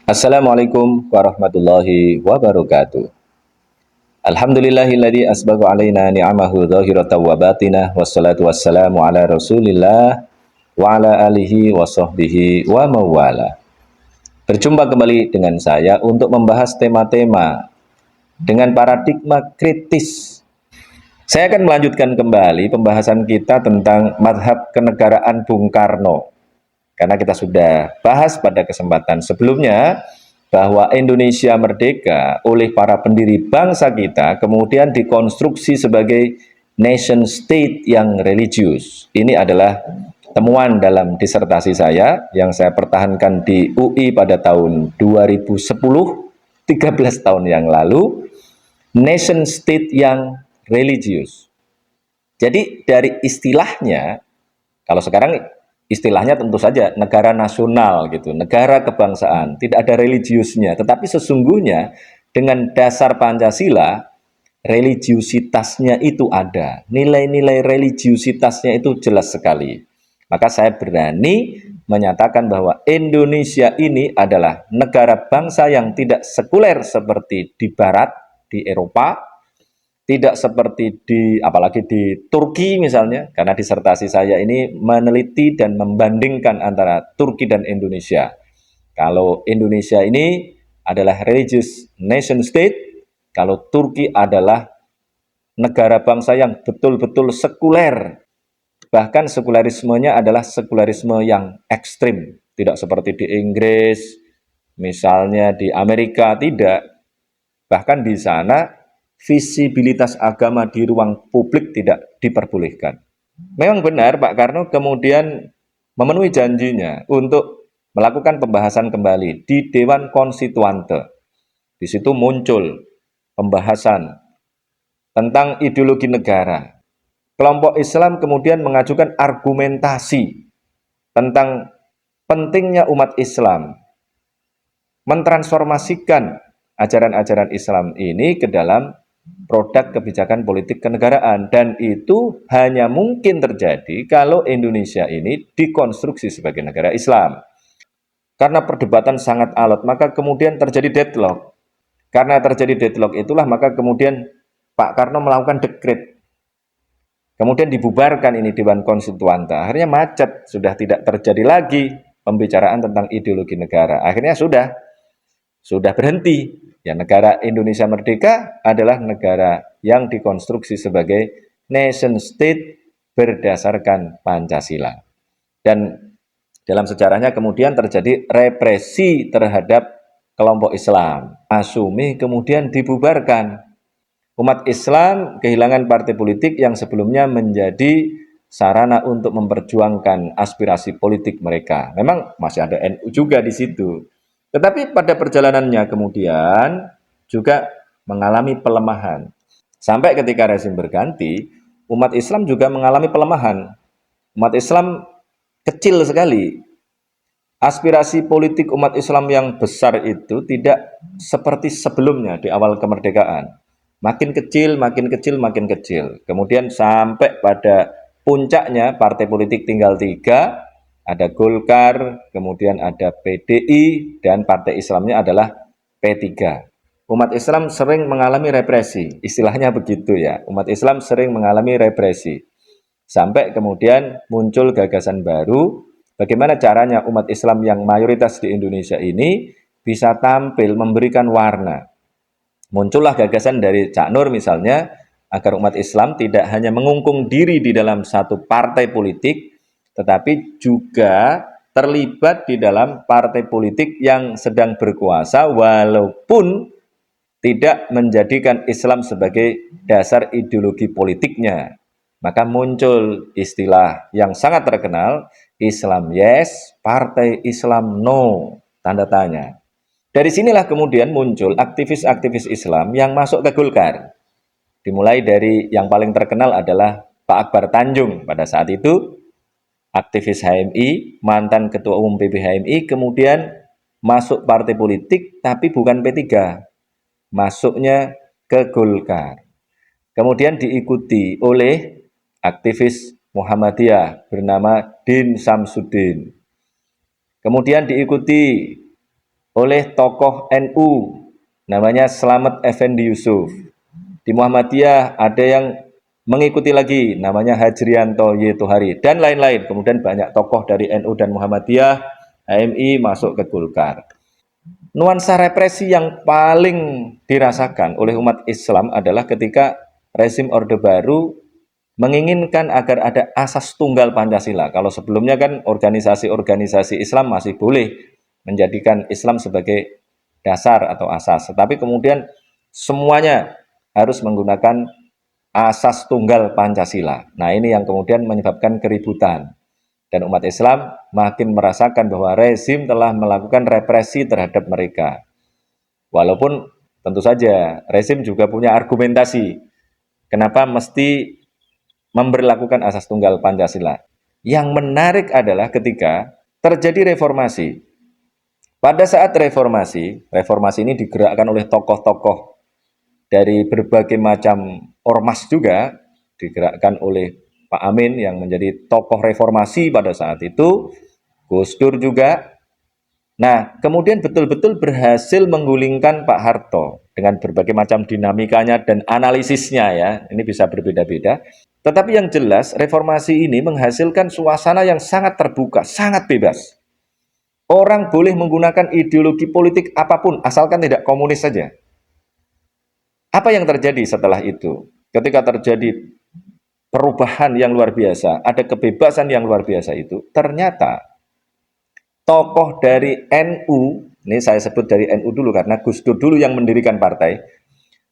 Assalamualaikum warahmatullahi wabarakatuh. Alhamdulillahilladzi asbagha alaina ni'amahu dhahiratan wa batinah wassalatu wassalamu ala Rasulillah wa ala alihi wa sahbihi wa mawala. Berjumpa kembali dengan saya untuk membahas tema-tema dengan paradigma kritis. Saya akan melanjutkan kembali pembahasan kita tentang madhab kenegaraan Bung Karno. Karena kita sudah bahas pada kesempatan sebelumnya bahwa Indonesia merdeka oleh para pendiri bangsa kita kemudian dikonstruksi sebagai nation state yang religius. Ini adalah temuan dalam disertasi saya yang saya pertahankan di UI pada tahun 2010, 13 tahun yang lalu, nation state yang religius. Jadi dari istilahnya, kalau sekarang istilahnya tentu saja negara nasional gitu, negara kebangsaan, tidak ada religiusnya, tetapi sesungguhnya dengan dasar Pancasila religiusitasnya itu ada, nilai-nilai religiusitasnya itu jelas sekali. Maka saya berani menyatakan bahwa Indonesia ini adalah negara bangsa yang tidak sekuler seperti di barat, di Eropa, tidak seperti apalagi di Turki misalnya, karena disertasi saya ini meneliti dan membandingkan antara Turki dan Indonesia. Kalau Indonesia ini adalah religious nation state, kalau Turki adalah negara bangsa yang betul-betul sekuler. Bahkan sekularismenya adalah sekularisme yang ekstrim, tidak seperti di Inggris, misalnya di Amerika, tidak. Bahkan di sana visibilitas agama di ruang publik tidak diperbolehkan. Memang benar Pak Karno kemudian memenuhi janjinya untuk melakukan pembahasan kembali di Dewan Konstituante. Di situ muncul pembahasan tentang ideologi negara. Kelompok Islam kemudian mengajukan argumentasi tentang pentingnya umat Islam mentransformasikan ajaran-ajaran Islam ini ke dalam produk kebijakan politik kenegaraan, dan itu hanya mungkin terjadi kalau Indonesia ini dikonstruksi sebagai negara Islam. Karena perdebatan sangat alot, maka kemudian terjadi deadlock. Karena terjadi deadlock itulah maka kemudian Pak Karno melakukan dekret. Kemudian dibubarkan ini Dewan Konstituante. Akhirnya macet, sudah tidak terjadi lagi pembicaraan tentang ideologi negara. Akhirnya sudah berhenti. Ya, negara Indonesia merdeka adalah negara yang dikonstruksi sebagai nation state berdasarkan Pancasila. Dan dalam sejarahnya kemudian terjadi represi terhadap kelompok Islam. Masumi kemudian dibubarkan. Umat Islam kehilangan partai politik yang sebelumnya menjadi sarana untuk memperjuangkan aspirasi politik mereka. Memang masih ada NU juga di situ. Tetapi pada perjalanannya kemudian juga mengalami pelemahan. Sampai ketika rezim berganti, umat Islam juga mengalami pelemahan. Umat Islam kecil sekali. Aspirasi politik umat Islam yang besar itu tidak seperti sebelumnya di awal kemerdekaan. Makin kecil, makin kecil, makin kecil. Kemudian sampai pada puncaknya partai politik tinggal 3, ada Golkar, kemudian ada PDI, dan partai Islamnya adalah P3. Umat Islam sering mengalami represi, istilahnya begitu ya. Umat Islam sering mengalami represi. Sampai kemudian muncul gagasan baru, bagaimana caranya umat Islam yang mayoritas di Indonesia ini bisa tampil memberikan warna. Muncullah gagasan dari Cak Nur misalnya, agar umat Islam tidak hanya mengungkung diri di dalam satu partai politik, tetapi juga terlibat di dalam partai politik yang sedang berkuasa walaupun tidak menjadikan Islam sebagai dasar ideologi politiknya. Maka muncul istilah yang sangat terkenal, Islam yes, partai Islam no, tanda tanya. Dari sinilah kemudian muncul aktivis-aktivis Islam yang masuk ke Golkar. Dimulai dari yang paling terkenal adalah Pak Akbar Tanjung pada saat itu, aktivis HMI, mantan ketua umum PBHMI, kemudian masuk partai politik tapi bukan P3, masuknya ke Golkar. Kemudian diikuti oleh aktivis Muhammadiyah bernama Din Samsudin. Kemudian diikuti oleh tokoh NU, namanya Slamet Effendi Yusuf. Di Muhammadiyah ada yang mengikuti lagi, namanya Hajrianto Y. Tohari, dan lain-lain. Kemudian banyak tokoh dari NU dan Muhammadiyah, HMI masuk ke Golkar. Nuansa represi yang paling dirasakan oleh umat Islam adalah ketika rezim Orde Baru menginginkan agar ada asas tunggal Pancasila. Kalau sebelumnya kan organisasi-organisasi Islam masih boleh menjadikan Islam sebagai dasar atau asas, tetapi kemudian semuanya harus menggunakan asas tunggal Pancasila. Nah, ini yang kemudian menyebabkan keributan. Dan umat Islam makin merasakan bahwa rezim telah melakukan represi terhadap mereka. Walaupun tentu saja rezim juga punya argumentasi. Kenapa mesti memberlakukan asas tunggal Pancasila? Yang menarik adalah ketika terjadi reformasi. Pada saat reformasi ini digerakkan oleh tokoh-tokoh dari berbagai macam ormas juga, digerakkan oleh Pak Amin yang menjadi tokoh reformasi pada saat itu, Gus Dur juga. Nah, kemudian betul-betul berhasil menggulingkan Pak Harto dengan berbagai macam dinamikanya dan analisisnya ya. Ini bisa berbeda-beda. Tetapi yang jelas reformasi ini menghasilkan suasana yang sangat terbuka, sangat bebas. Orang boleh menggunakan ideologi politik apapun asalkan tidak komunis saja. Apa yang terjadi setelah itu? Ketika terjadi perubahan yang luar biasa, ada kebebasan yang luar biasa itu, ternyata tokoh dari NU, ini saya sebut dari NU dulu karena Gus Dur dulu yang mendirikan partai.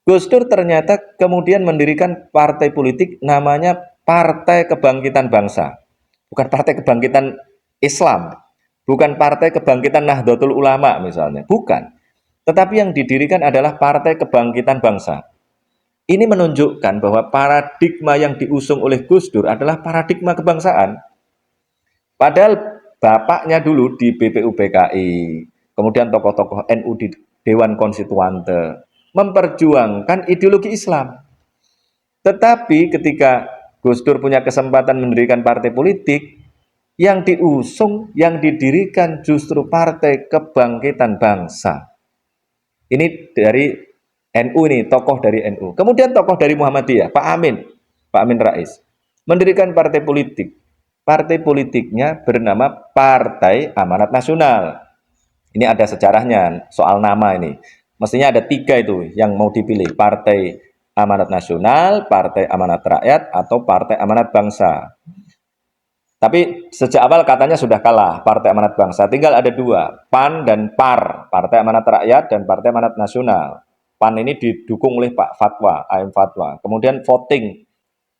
Gus Dur ternyata kemudian mendirikan partai politik namanya Partai Kebangkitan Bangsa. Bukan Partai Kebangkitan Islam, bukan Partai Kebangkitan Nahdlatul Ulama misalnya, bukan. Tetapi yang didirikan adalah Partai Kebangkitan Bangsa. Ini menunjukkan bahwa paradigma yang diusung oleh Gus Dur adalah paradigma kebangsaan. Padahal bapaknya dulu di BPUPKI, kemudian tokoh-tokoh NU di Dewan Konstituante, memperjuangkan ideologi Islam. Tetapi ketika Gus Dur punya kesempatan mendirikan partai politik, yang diusung, yang didirikan justru Partai Kebangkitan Bangsa. Ini dari NU ini, tokoh dari NU. Kemudian tokoh dari Muhammadiyah, Pak Amin Rais, mendirikan partai politik. Partai politiknya bernama Partai Amanat Nasional. Ini ada sejarahnya soal nama ini. Mestinya ada 3 itu yang mau dipilih. Partai Amanat Nasional, Partai Amanat Rakyat, atau Partai Amanat Bangsa. Tapi sejak awal katanya sudah kalah Partai Amanat Bangsa. Tinggal ada 2, PAN dan PAR, Partai Amanat Rakyat dan Partai Amanat Nasional. PAN ini didukung oleh Pak Fatwa, AM Fatwa. Kemudian voting,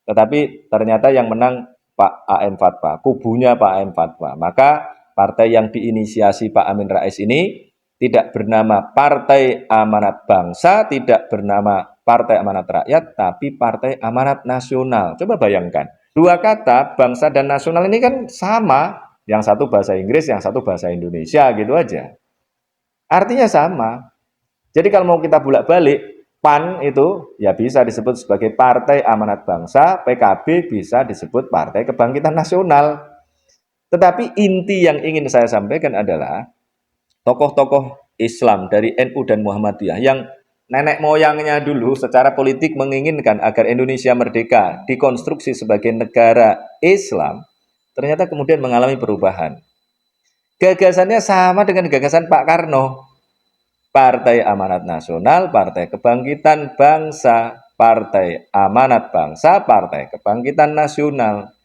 tetapi ternyata yang menang Pak AM Fatwa, kubunya Pak AM Fatwa. Maka partai yang diinisiasi Pak Amin Rais ini tidak bernama Partai Amanat Bangsa, tidak bernama Partai Amanat Rakyat, tapi Partai Amanat Nasional. Coba bayangkan, 2 kata bangsa dan nasional ini kan sama, yang satu bahasa Inggris, yang satu bahasa Indonesia, gitu aja. Artinya sama. Jadi kalau mau kita bolak-balik, PAN itu ya bisa disebut sebagai Partai Amanat Bangsa, PKB bisa disebut Partai Kebangkitan Nasional. Tetapi inti yang ingin saya sampaikan adalah tokoh-tokoh Islam dari NU dan Muhammadiyah yang nenek moyangnya dulu secara politik menginginkan agar Indonesia merdeka, dikonstruksi sebagai negara Islam, ternyata kemudian mengalami perubahan. Gagasannya sama dengan gagasan Pak Karno. Partai Amanat Nasional, Partai Kebangkitan Bangsa, Partai Amanat Bangsa, Partai Kebangkitan Nasional.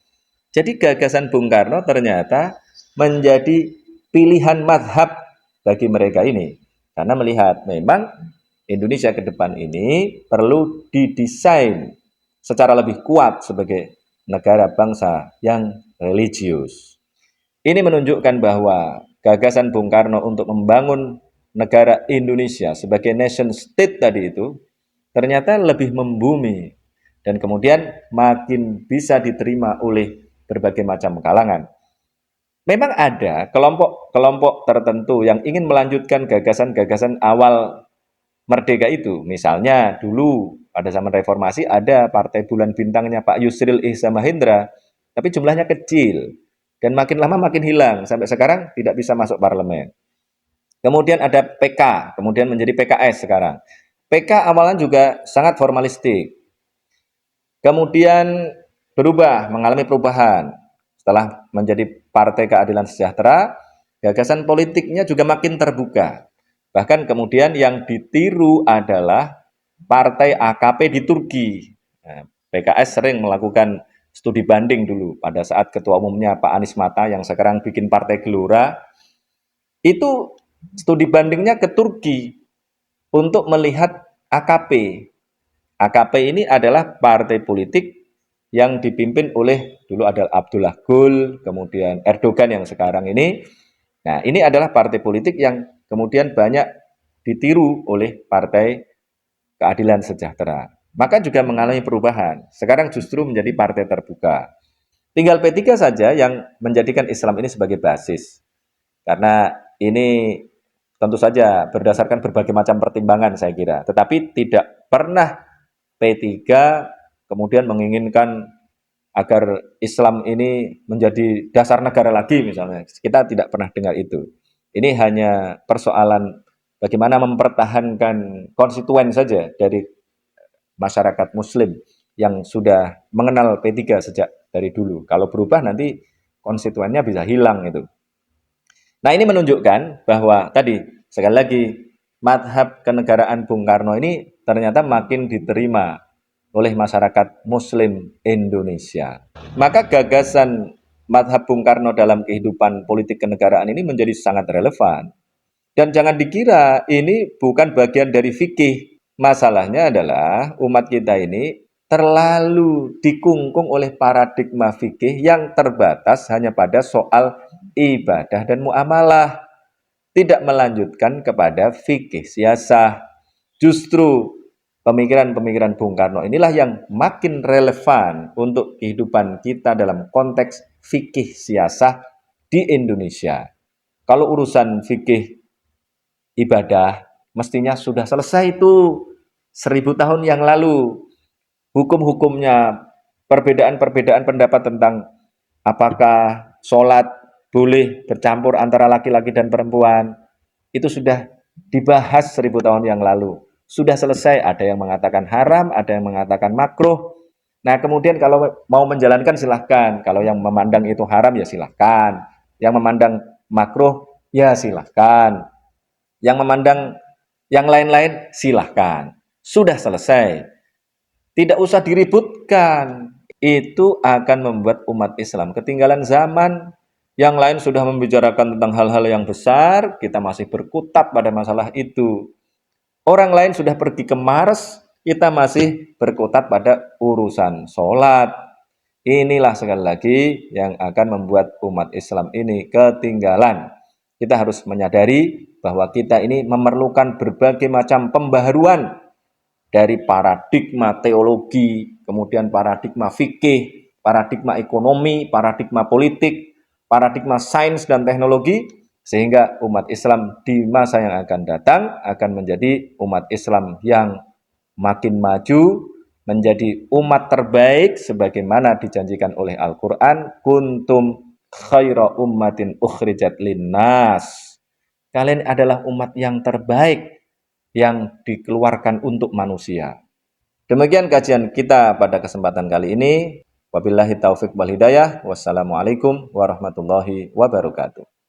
Jadi gagasan Bung Karno ternyata menjadi pilihan madhab bagi mereka ini. Karena melihat memang Indonesia ke depan ini perlu didesain secara lebih kuat sebagai negara bangsa yang religius. Ini menunjukkan bahwa gagasan Bung Karno untuk membangun negara Indonesia sebagai nation state tadi itu ternyata lebih membumi dan kemudian makin bisa diterima oleh berbagai macam kalangan. Memang ada kelompok-kelompok tertentu yang ingin melanjutkan gagasan-gagasan awal merdeka itu. Misalnya dulu pada zaman reformasi ada partai bulan bintangnya Pak Yusril Ihza Mahendra, tapi jumlahnya kecil dan makin lama makin hilang sampai sekarang tidak bisa masuk parlemen. Kemudian ada PK, kemudian menjadi PKS sekarang. PK awalnya juga sangat formalistik. Kemudian berubah, mengalami perubahan. Setelah menjadi Partai Keadilan Sejahtera, gagasan politiknya juga makin terbuka. Bahkan kemudian yang ditiru adalah Partai AKP di Turki. Nah, PKS sering melakukan studi banding dulu pada saat ketua umumnya Pak Anies Mata yang sekarang bikin Partai Gelora, itu studi bandingnya ke Turki untuk melihat AKP. AKP ini adalah partai politik yang dipimpin oleh dulu adalah Abdullah Gül, kemudian Erdogan yang sekarang ini. Nah, ini adalah partai politik yang kemudian banyak ditiru oleh Partai Keadilan Sejahtera. Maka juga mengalami perubahan. Sekarang justru menjadi partai terbuka. Tinggal P3 saja yang menjadikan Islam ini sebagai basis. Karena ini tentu saja berdasarkan berbagai macam pertimbangan saya kira. Tetapi tidak pernah P3 kemudian menginginkan agar Islam ini menjadi dasar negara lagi misalnya. Kita tidak pernah dengar itu. Ini hanya persoalan bagaimana mempertahankan konstituen saja dari masyarakat muslim yang sudah mengenal P3 sejak dari dulu. Kalau berubah nanti konstituennya bisa hilang itu. Nah, ini menunjukkan bahwa tadi sekali lagi madhab kenegaraan Bung Karno ini ternyata makin diterima oleh masyarakat Muslim Indonesia. Maka gagasan madhab Bung Karno dalam kehidupan politik kenegaraan ini menjadi sangat relevan. Dan jangan dikira ini bukan bagian dari fikih. Masalahnya adalah umat kita ini terlalu dikungkung oleh paradigma fikih yang terbatas hanya pada soal ibadah dan muamalah. Tidak melanjutkan kepada fikih siasah. Justru pemikiran-pemikiran Bung Karno inilah yang makin relevan untuk kehidupan kita dalam konteks fikih siasah di Indonesia. Kalau urusan fikih ibadah, mestinya sudah selesai itu 1000 tahun yang lalu. Hukum-hukumnya, perbedaan-perbedaan pendapat tentang apakah sholat boleh bercampur antara laki-laki dan perempuan, itu sudah dibahas 1000 tahun yang lalu. Sudah selesai, ada yang mengatakan haram, ada yang mengatakan makruh. Nah, kemudian kalau mau menjalankan silahkan. Kalau yang memandang itu haram ya silahkan. Yang memandang makruh ya silahkan. Yang memandang yang lain-lain silahkan. Sudah selesai. Tidak usah diributkan. Itu akan membuat umat Islam ketinggalan zaman. Yang lain sudah membicarakan tentang hal-hal yang besar, kita masih berkutat pada masalah itu. Orang lain sudah pergi ke Mars, kita masih berkutat pada urusan sholat. Inilah sekali lagi yang akan membuat umat Islam ini ketinggalan. Kita harus menyadari bahwa kita ini memerlukan berbagai macam pembaharuan dari paradigma teologi, kemudian paradigma fikih, paradigma ekonomi, paradigma politik, paradigma sains dan teknologi, sehingga umat Islam di masa yang akan datang akan menjadi umat Islam yang makin maju, menjadi umat terbaik sebagaimana dijanjikan oleh Al-Quran, kuntum khaira ummatin ukhrijat linnas. Kalian adalah umat yang terbaik yang dikeluarkan untuk manusia. Demikian kajian kita pada kesempatan kali ini. Wabillahi taufik wal hidayah. Wassalamualaikum warahmatullahi wabarakatuh.